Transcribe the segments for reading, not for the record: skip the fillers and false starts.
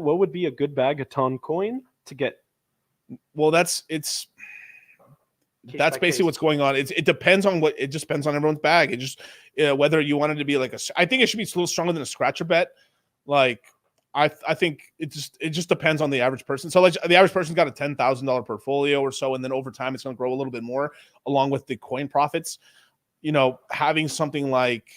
what would be a good bag of TONCOIN to get? Well, that's By basically case. what's going on. It depends on it just depends on everyone's bag. It just whether you want it to be like I think it should be a little stronger than a scratcher bet. Like I think it just depends on the average person. So like the average person's got a $10,000 portfolio or so, and then over time it's going to grow a little bit more along with the coin profits. You know, having something like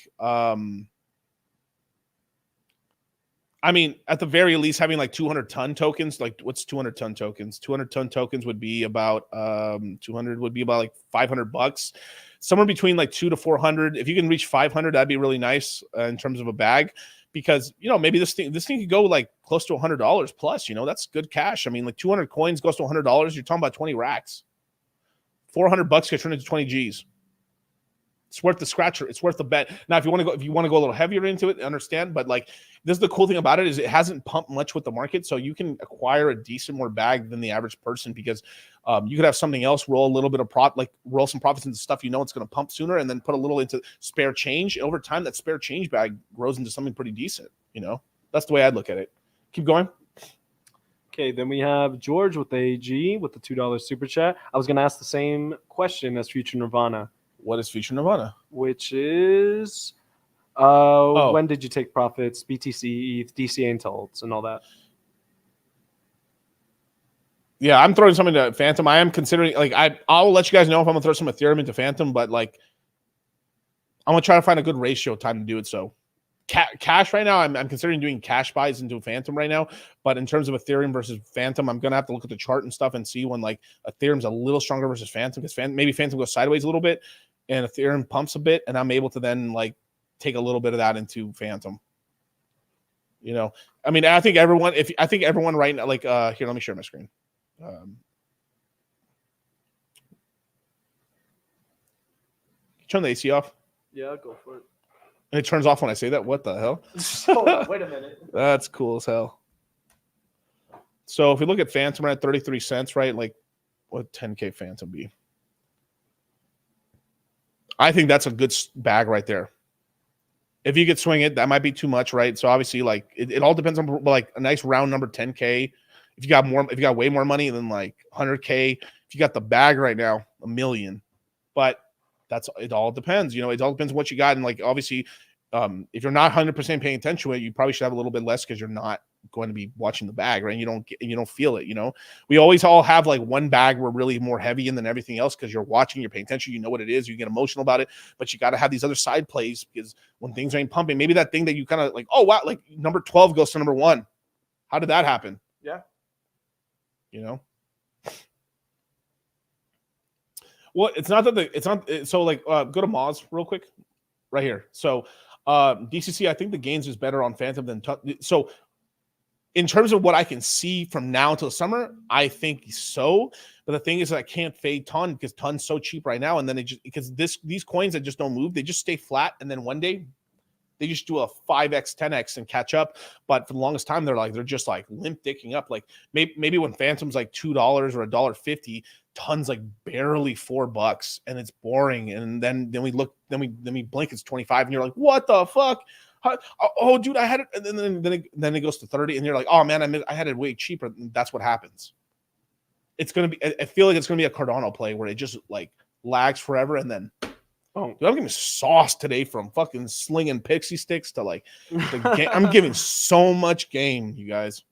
I mean, at the very least, having like 200-ton tokens, like what's 200-ton tokens? 200-ton tokens would be about 200 would be about like $500, somewhere between like 200 to 400. If you can reach 500, that'd be really nice in terms of a bag, because you know maybe this thing could go like close to $100 plus. You know, that's good cash. I mean, like 200 coins goes to $100. You're talking about 20 racks. $400 gets turned into 20 G's. It's worth the scratcher. It's worth the bet. Now, if you want to go a little heavier into it, understand. But like, this is the cool thing about it is it hasn't pumped much with the market, so you can acquire a decent more bag than the average person, because you could have something else roll a little bit of roll some profits into stuff you know it's going to pump sooner, and then put a little into spare change. And over time, that spare change bag grows into something pretty decent. You know, that's the way I'd look at it. Keep going. Okay, then we have George with the AG with the $2 super chat. I was going to ask the same question as Future Nirvana. What is Future Nirvana? Which is, when did you take profits? BTC, ETH, DCA, and TOLTS, and all that. Yeah, I'm throwing something to Phantom. I am considering, like, I'll let you guys know if I'm gonna throw some Ethereum into Phantom, but like, I'm gonna try to find a good ratio time to do it. So, cash right now, I'm considering doing cash buys into Phantom right now. But in terms of Ethereum versus Phantom, I'm gonna have to look at the chart and stuff and see when like Ethereum's a little stronger versus Phantom, because maybe Phantom goes sideways a little bit and Ethereum pumps a bit, and I'm able to then like take a little bit of that into Phantom. You know, I mean, I think everyone right now, like, here, let me share my screen. Turn the AC off. Yeah, go for it. And it turns off when I say that. What the hell? Hold on, wait a minute. That's cool as hell. So if we look at Phantom, we're at 33 cents, right? Like, what 10K Phantom be? I think that's a good bag right there. If you could swing it, that might be too much, right? So obviously, like, it all depends on like a nice round number 10K. If you got way more money than like 100K, if you got the bag right now, $1 million. But it all depends. You know, it all depends on what you got. And like, obviously, if you're not 100% paying attention to it, you probably should have a little bit less, because you're not going to be watching the bag, right? And you don't feel it. You know, we always all have like one bag we're really more heavy in than everything else, because you're watching, you're paying attention, you know what it is, you get emotional about it. But you got to have these other side plays, because when things ain't pumping, maybe that thing that you kind of like, oh wow, like number 12 goes to number 1. How did that happen? Yeah. You know. Well, it's not that so like go to Moz real quick right here. So DCC, I think the gains is better on Phantom than so in terms of what I can see from now until summer, I think so. But the thing is that I can't fade Ton, because Ton's so cheap right now, and then because these coins that just don't move, they just stay flat, and then one day they just do a 5x 10x and catch up. But for the longest time, they're just like limp dicking up. Like maybe when Phantom's like $2 or $1.50, Ton's like barely $4, and it's boring. And then we look, then we blink, it's 25, and you're like, what the fuck? Oh, dude, I had it, and then it goes to 30, and you're like, oh man, I had it way cheaper. And that's what happens. It's gonna be. I feel like it's gonna be a Cardano play where it just like lags forever, and then. Oh, dude, I'm giving sauce today, from fucking slinging pixie sticks to like the game. I'm giving so much game, you guys.